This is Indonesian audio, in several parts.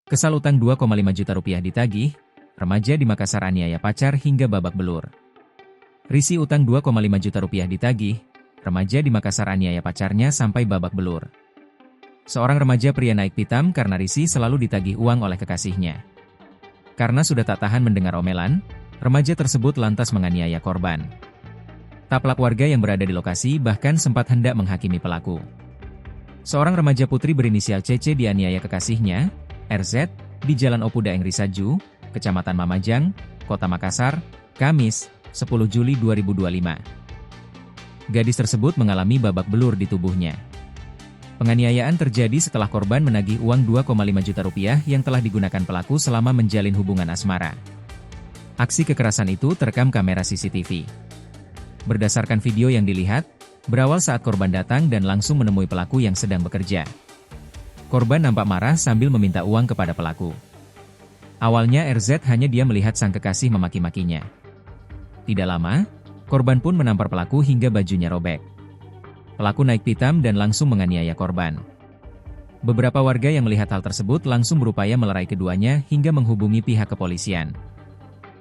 Kesal utang Rp2,5 juta ditagih, remaja di Makassar aniaya pacar hingga babak belur. Risi utang Rp2,5 juta ditagih, remaja di Makassar aniaya pacarnya sampai babak belur. Seorang remaja pria naik pitam karena risih selalu ditagih uang oleh kekasihnya. Karena sudah tak tahan mendengar omelan, remaja tersebut lantas menganiaya korban. Taplak warga yang berada di lokasi bahkan sempat hendak menghakimi pelaku. Seorang remaja putri berinisial CC dianiaya kekasihnya, RZ, di Jalan Opu Daeng Risaju, Kecamatan Mamajang, Kota Makassar, Kamis, 10 Juli 2025. Gadis tersebut mengalami babak belur di tubuhnya. Penganiayaan terjadi setelah korban menagih uang Rp2,5 juta yang telah digunakan pelaku selama menjalin hubungan asmara. Aksi kekerasan itu terekam kamera CCTV. Berdasarkan video yang dilihat, berawal saat korban datang dan langsung menemui pelaku yang sedang bekerja. Korban nampak marah sambil meminta uang kepada pelaku. Awalnya RZ hanya dia melihat sang kekasih memaki-makinya. Tidak lama, korban pun menampar pelaku hingga bajunya robek. Pelaku naik pitam dan langsung menganiaya korban. Beberapa warga yang melihat hal tersebut langsung berupaya melerai keduanya hingga menghubungi pihak kepolisian.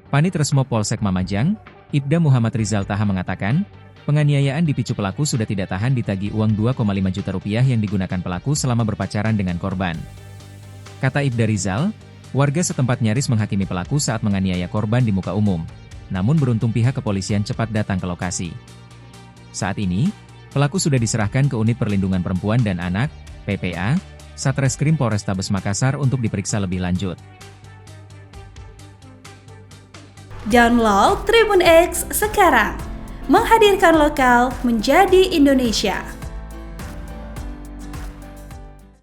Panit Resmo Polsek Mamajang, Ibda Muhammad Rizal Taha mengatakan, penganiayaan dipicu pelaku sudah tidak tahan ditagih uang Rp2,5 juta yang digunakan pelaku selama berpacaran dengan korban. Kata Ibda Rizal, warga setempat nyaris menghakimi pelaku saat menganiaya korban di muka umum. Namun beruntung pihak kepolisian cepat datang ke lokasi. Saat ini, pelaku sudah diserahkan ke Unit Perlindungan Perempuan dan Anak, PPA, Satreskrim Polrestabes Makassar untuk diperiksa lebih lanjut. Download Tribun X sekarang. Menghadirkan lokal menjadi Indonesia.